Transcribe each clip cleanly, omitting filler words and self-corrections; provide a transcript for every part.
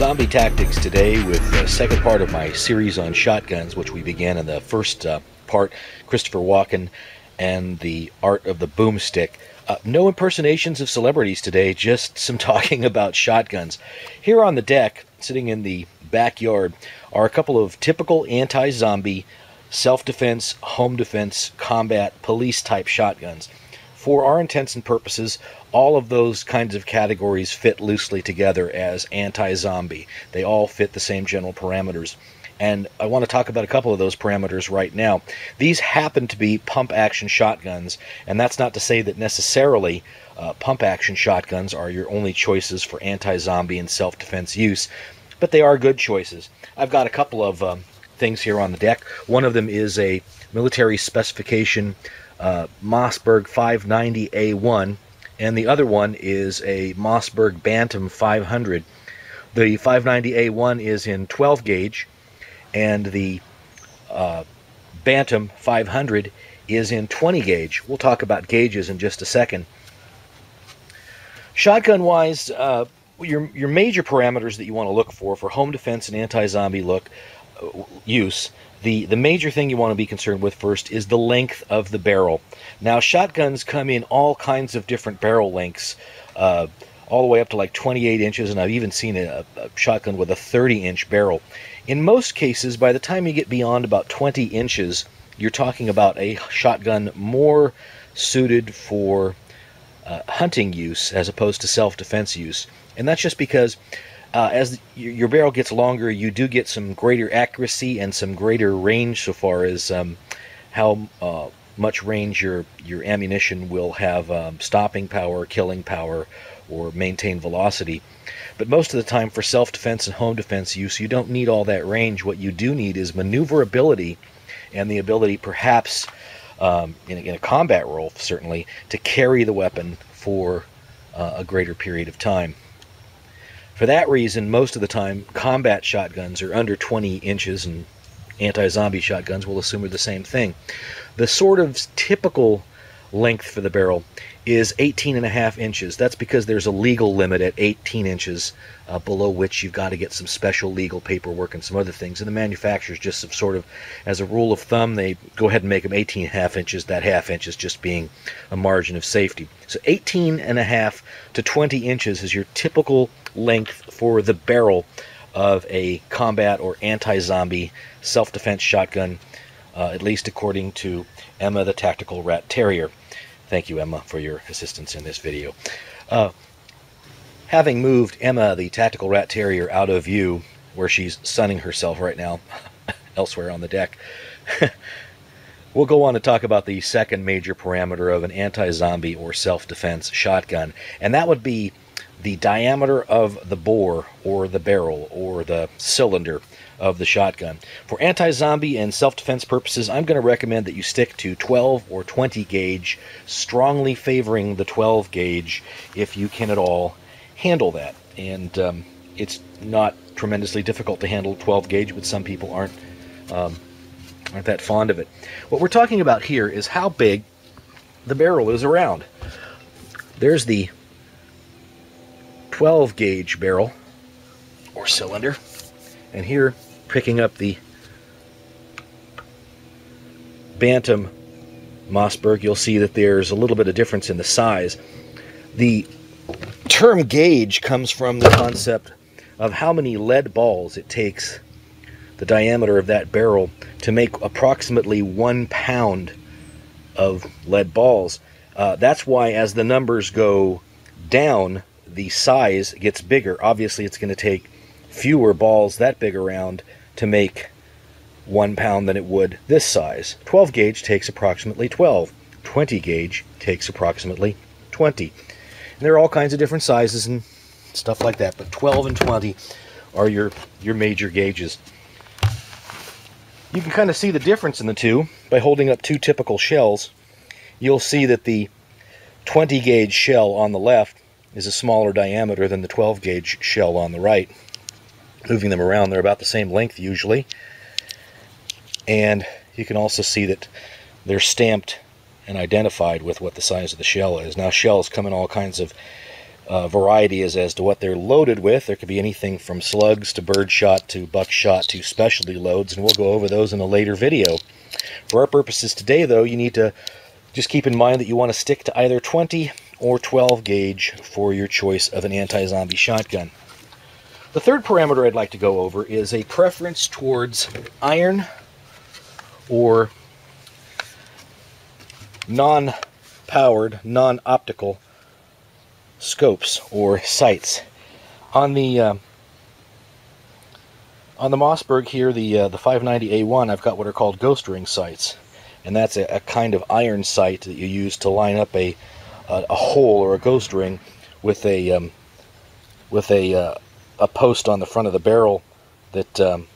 Zombie tactics today with the second part of my series on shotguns, which we began in the first part, Christopher Walken and the art of the boomstick. No impersonations of celebrities today, just some talking about shotguns. Here on the deck, sitting in the backyard, are a couple of typical anti-zombie, self-defense, home defense, combat, police-type shotguns. For our intents and purposes, all of those kinds of categories fit loosely together as anti-zombie. They all fit the same general parameters. And I want to talk about a couple of those parameters right now. These happen to be pump-action shotguns, and that's not to say that necessarily pump-action shotguns are your only choices for anti-zombie and self-defense use, but they are good choices. I've got a couple of things here on the deck. One of them is a military specification Mossberg 590A1, and the other one is a Mossberg Bantam 500. The 590A1 is in 12 gauge, and the Bantam 500 is in 20 gauge. We'll talk about gauges in just a second. Shotgun-wise, your major parameters that you want to look for home defense and anti-zombie use, the major thing you want to be concerned with first is the length of the barrel. Now, shotguns come in all kinds of different barrel lengths, all the way up to like 28 inches, and I've even seen a shotgun with a 30-inch barrel. In most cases, by the time you get beyond about 20 inches, you're talking about a shotgun more suited for hunting use as opposed to self-defense use. And that's just because as your barrel gets longer, you do get some greater accuracy and some greater range so far as how much range your ammunition will have stopping power, killing power, or maintain velocity. But most of the time for self-defense and home defense use, you don't need all that range. What you do need is maneuverability and the ability perhaps in a combat role, certainly, to carry the weapon for a greater period of time. For that reason, most of the time, combat shotguns are under 20 inches, and anti-zombie shotguns will assume are the same thing. The sort of typical length for the barrel is 18.5 inches. That's because there's a legal limit at 18 inches, below which you've got to get some special legal paperwork and some other things. And the manufacturers just sort of, as a rule of thumb, they go ahead and make them 18.5 inches, that half inch is just being a margin of safety. So 18.5 to 20 inches is your typical length for the barrel of a combat or anti-zombie self-defense shotgun, at least according to Emma the Tactical Rat Terrier. Thank you, Emma, for your assistance in this video. Having moved Emma the Tactical Rat Terrier out of view, where she's sunning herself right now, elsewhere on the deck, we'll go on to talk about the second major parameter of an anti-zombie or self-defense shotgun, and that would be the diameter of the bore, or the barrel, or the cylinder of the shotgun. For anti-zombie and self-defense purposes, I'm going to recommend that you stick to 12 or 20 gauge, strongly favoring the 12 gauge if you can at all handle that. And it's not tremendously difficult to handle 12 gauge, but some people aren't that fond of it. What we're talking about here is how big the barrel is around. There's the 12 gauge barrel or cylinder, and here, picking up the Bantam Mossberg, you'll see that there's a little bit of difference in the size. The term gauge comes from the concept of how many lead balls it takes, the diameter of that barrel, to make approximately 1 pound of lead balls. That's why as the numbers go down, the size gets bigger. Obviously, it's going to take fewer balls that big around to make 1 pound than it would this size. 12 gauge takes approximately 12. 20 gauge takes approximately 20. And there are all kinds of different sizes and stuff like that, but 12 and 20 are your major gauges. You can kind of see the difference in the two by holding up two typical shells. You'll see that the 20 gauge shell on the left is a smaller diameter than the 12 gauge shell on the right. Moving them around, they're about the same length usually. And you can also see that they're stamped and identified with what the size of the shell is. Now, shells come in all kinds of variety as to what they're loaded with. There could be anything from slugs to birdshot to buckshot to specialty loads, and we'll go over those in a later video. For our purposes today, though, you need to just keep in mind that you want to stick to either 20 or 12 gauge for your choice of an anti-zombie shotgun. The third parameter I'd like to go over is a preference towards iron or non-powered, non-optical scopes or sights. On the Mossberg here, the 590A1, I've got what are called ghost ring sights, and that's a kind of iron sight that you use to line up a hole or a ghost ring with a post on the front of the barrel that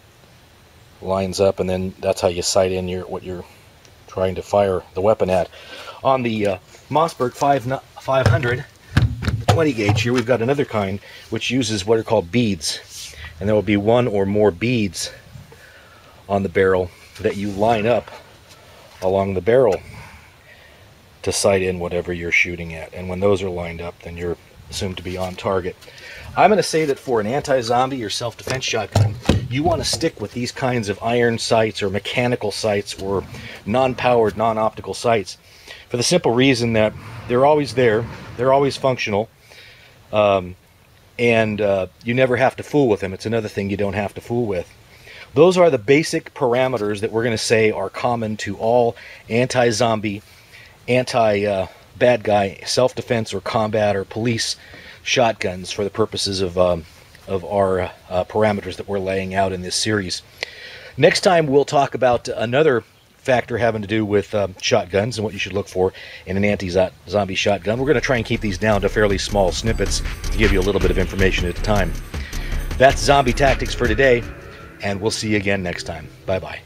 lines up, and then that's how you sight in what you're trying to fire the weapon at. On the Mossberg 500 20 gauge here, we've got another kind which uses what are called beads, and there will be one or more beads on the barrel that you line up along the barrel to sight in whatever you're shooting at, and when those are lined up, then you're assumed to be on target. I'm going to say that for an anti-zombie or self-defense shotgun, you want to stick with these kinds of iron sights or mechanical sights or non-powered, non-optical sights, for the simple reason that they're always there, they're always functional, and you never have to fool with them. It's another thing you don't have to fool with. Those are the basic parameters that we're going to say are common to all anti-zombie, anti-bad guy, self-defense or combat or police shotguns for the purposes of our parameters that we're laying out in this series. Next time we'll talk about another factor having to do with shotguns and what you should look for in an anti-zombie shotgun. We're going to try and keep these down to fairly small snippets to give you a little bit of information at a time. That's Zombie Tactics for today, and we'll see you again next time. Bye-bye.